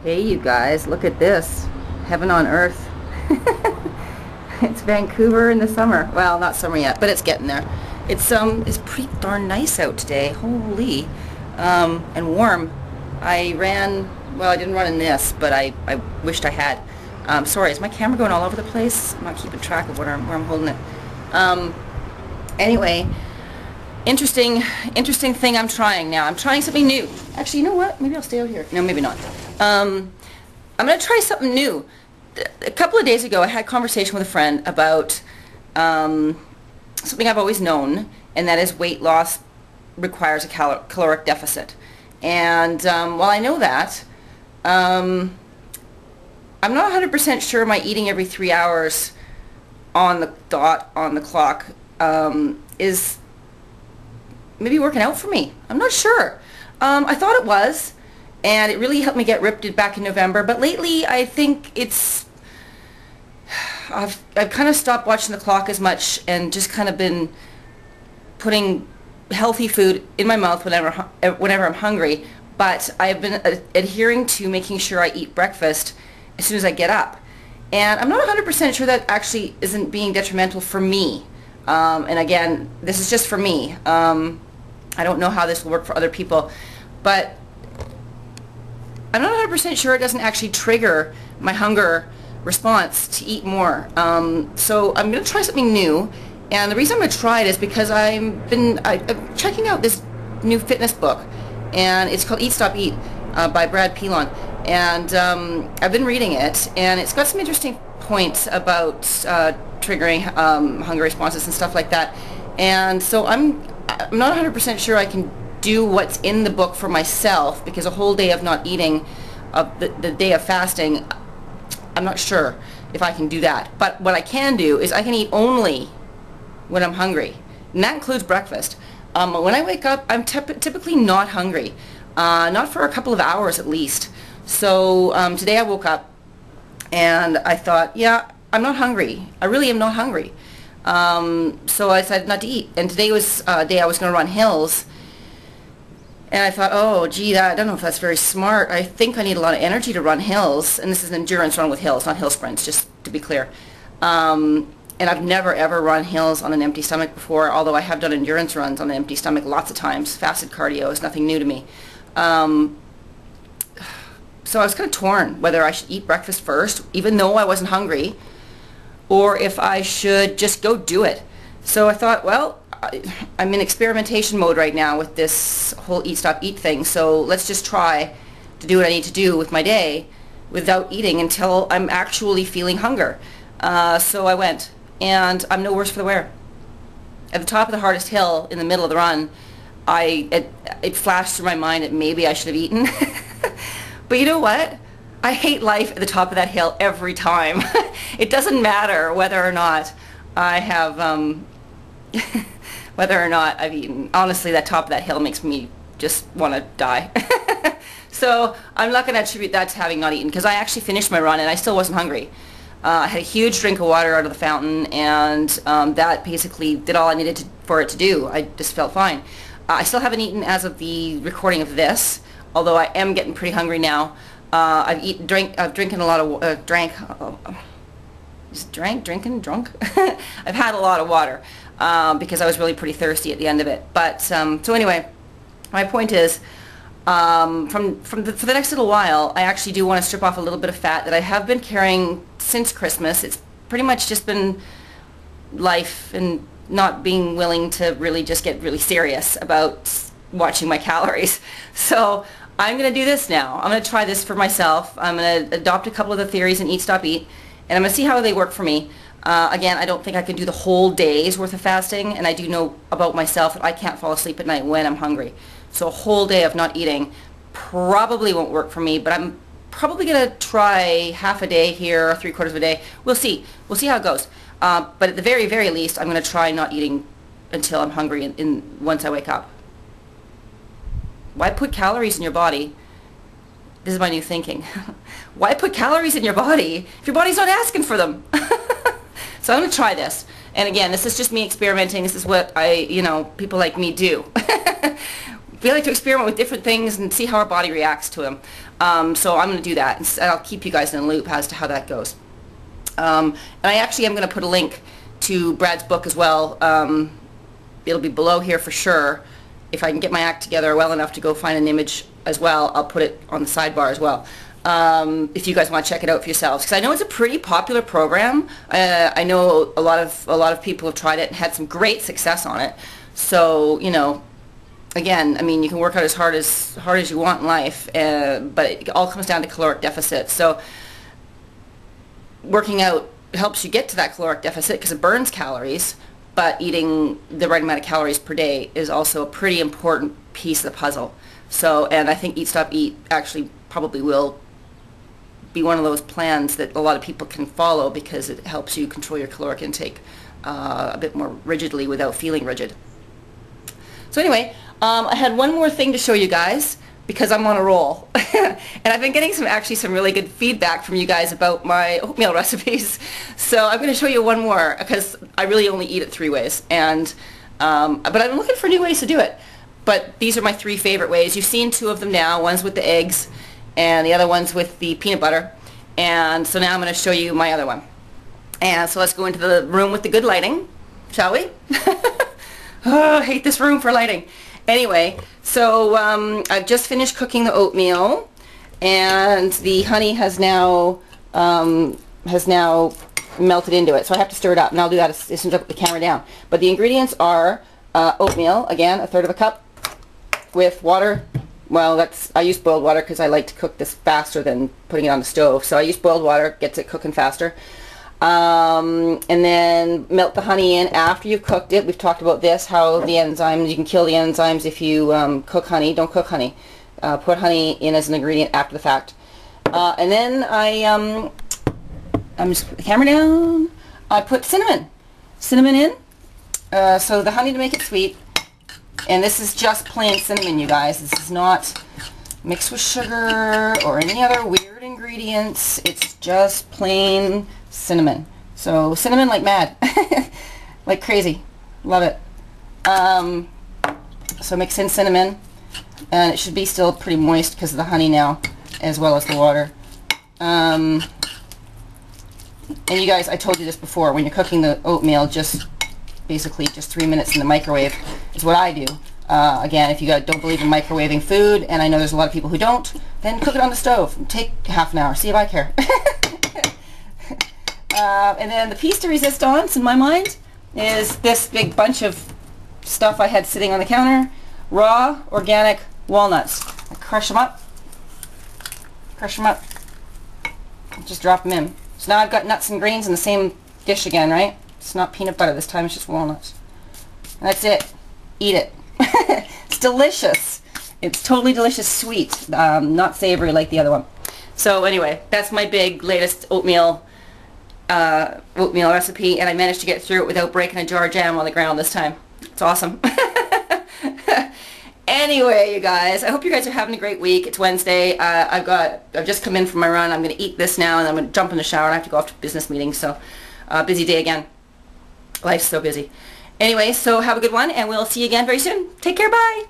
Hey you guys, look at this. Heaven on earth. It's Vancouver in the summer. Well, not summer yet, but it's getting there. It's pretty darn nice out today. Holy. And warm. Well, I didn't run in this, but I wished I had. Sorry, is my camera going all over the place? I'm not keeping track of where I'm holding it. Anyway, interesting thing I'm trying now. I'm trying something new. Actually, you know what? Maybe I'll stay out here. No, maybe not. I'm going to try something new. A couple of days ago, I had a conversation with a friend about something I've always known, and that is weight loss requires a caloric deficit. And while I know that, I'm not 100% sure my eating every 3 hours on the dot on the clock is maybe working out for me. I'm not sure. I thought it was, and it really helped me get ripped back in November, but lately I think I've kind of stopped watching the clock as much and just kind of been putting healthy food in my mouth whenever I'm hungry, but I've been adhering to making sure I eat breakfast as soon as I get up. And I'm not 100% sure that actually isn't being detrimental for me. And again, this is just for me. I don't know how this will work for other people, but I'm not 100% sure it doesn't actually trigger my hunger response to eat more. So I'm going to try something new, and the reason I'm going to try it is because I'm checking out this new fitness book, and it's called Eat, Stop, Eat by Brad Pilon, and I've been reading it, and it's got some interesting points about triggering hunger responses and stuff like that. And so I'm not 100% sure I can do what's in the book for myself, because a whole day of not eating, the day of fasting, I'm not sure if I can do that. But what I can do is I can eat only when I'm hungry, and that includes breakfast. When I wake up, I'm typically not hungry, not for a couple of hours at least. So today I woke up and I thought, yeah, I'm not hungry. I really am not hungry. So I decided not to eat. And today was a day I was going to run hills. And I thought, oh, gee, I don't know if that's very smart. I think I need a lot of energy to run hills. And this is an endurance run with hills, not hill sprints, just to be clear. And I've never, ever run hills on an empty stomach before, although I have done endurance runs on an empty stomach lots of times. Fasted cardio is nothing new to me. So I was kind of torn whether I should eat breakfast first, even though I wasn't hungry, or if I should just go do it. So I thought, well, I'm in experimentation mode right now with this whole Eat, Stop, Eat thing, so let's just try to do what I need to do with my day without eating until I'm actually feeling hunger. So I went, and I'm no worse for the wear. At the top of the hardest hill in the middle of the run, it flashed through my mind that maybe I should have eaten. But you know what? I hate life at the top of that hill every time. It doesn't matter whether or not I have whether or not I've eaten. Honestly, that top of that hill makes me just want to die. So I'm not going to attribute that to having not eaten, because I actually finished my run and I still wasn't hungry. I had a huge drink of water out of the fountain, and that basically did all I needed for it to do. I just felt fine. I still haven't eaten as of the recording of this, although I am getting pretty hungry now. I've drinking a lot of drunk. I've had a lot of water because I was really pretty thirsty at the end of it. But so anyway, my point is, for the next little while, I actually do want to strip off a little bit of fat that I have been carrying since Christmas. It's pretty much just been life and not being willing to really just get really serious about watching my calories. So I'm going to do this now. I'm going to try this for myself. I'm going to adopt a couple of the theories in Eat, Stop, Eat, and I'm going to see how they work for me. Again, I don't think I can do the whole day's worth of fasting, and I do know about myself that I can't fall asleep at night when I'm hungry. So a whole day of not eating probably won't work for me, but I'm probably going to try half a day here or 3/4 of a day. We'll see. We'll see how it goes. But at the very, very least, I'm going to try not eating until I'm hungry once I wake up. Why put calories in your body? This is my new thinking. Why put calories in your body if your body's not asking for them? So I'm going to try this. And again, this is just me experimenting. This is what people like me do. we like to experiment with different things and see how our body reacts to them. So I'm going to do that, and I'll keep you guys in the loop as to how that goes. And I actually am going to put a link to Brad's book as well. It'll be below here for sure. If I can get my act together well enough to go find an image as well, I'll put it on the sidebar as well. If you guys want to check it out for yourselves, because I know it's a pretty popular program. I know a lot of people have tried it and had some great success on it. So, you know, again, I mean, you can work out as hard as you want in life, but it all comes down to caloric deficit. So working out helps you get to that caloric deficit because it burns calories, but eating the right amount of calories per day is also a pretty important piece of the puzzle. So, and I think Eat Stop Eat actually probably will be one of those plans that a lot of people can follow because it helps you control your caloric intake a bit more rigidly without feeling rigid. So anyway, I had one more thing to show you guys because I'm on a roll. And I've been getting some really good feedback from you guys about my oatmeal recipes. So I'm going to show you one more because I really only eat it 3 ways. And but I'm looking for new ways to do it. But these are my 3 favorite ways. You've seen 2 of them now. One's with the eggs and the other one's with the peanut butter. And so now I'm going to show you my other one. And so let's go into the room with the good lighting, shall we? Oh, I hate this room for lighting. Anyway, so I've just finished cooking the oatmeal, and the honey has now melted into it. So I have to stir it up, and I'll do that as soon as I put the camera down. But the ingredients are oatmeal, again, 1/3 of a cup, with water. Well, I use boiled water because I like to cook this faster than putting it on the stove. So I use boiled water, gets it cooking faster. And then melt the honey in after you've cooked it. We've talked about this, how the enzymes, you can kill the enzymes if you cook honey. Don't cook honey. Put honey in as an ingredient after the fact. And then I'm just put the camera down. I put cinnamon in. So the honey to make it sweet. And this is just plain cinnamon, you guys. This is not mixed with sugar or any other weird ingredients. It's just plain cinnamon. So cinnamon like mad. Like crazy. Love it. So mix in cinnamon. And it should be still pretty moist because of the honey now, as well as the water. And you guys, I told you this before, when you're cooking the oatmeal, basically just 3 minutes in the microwave is what I do. Again, if you don't believe in microwaving food, and I know there's a lot of people who don't, then cook it on the stove. Take half an hour. See if I care. And then the piece de resistance, in my mind, is this big bunch of stuff I had sitting on the counter. Raw, organic walnuts. I crush them up. Just drop them in. So now I've got nuts and grains in the same dish again, right? It's not peanut butter this time, it's just walnuts. And that's it. Eat it. It's delicious. It's totally delicious sweet, not savory like the other one. So anyway, that's my big latest oatmeal recipe, and I managed to get through it without breaking a jar of jam on the ground this time. It's awesome. Anyway, you guys, I hope you guys are having a great week. It's Wednesday. I've just come in from my run. I'm going to eat this now, and I'm going to jump in the shower, and I have to go off to business meetings, so busy day again. Life's so busy. Anyway, so have a good one, and we'll see you again very soon. Take care, bye!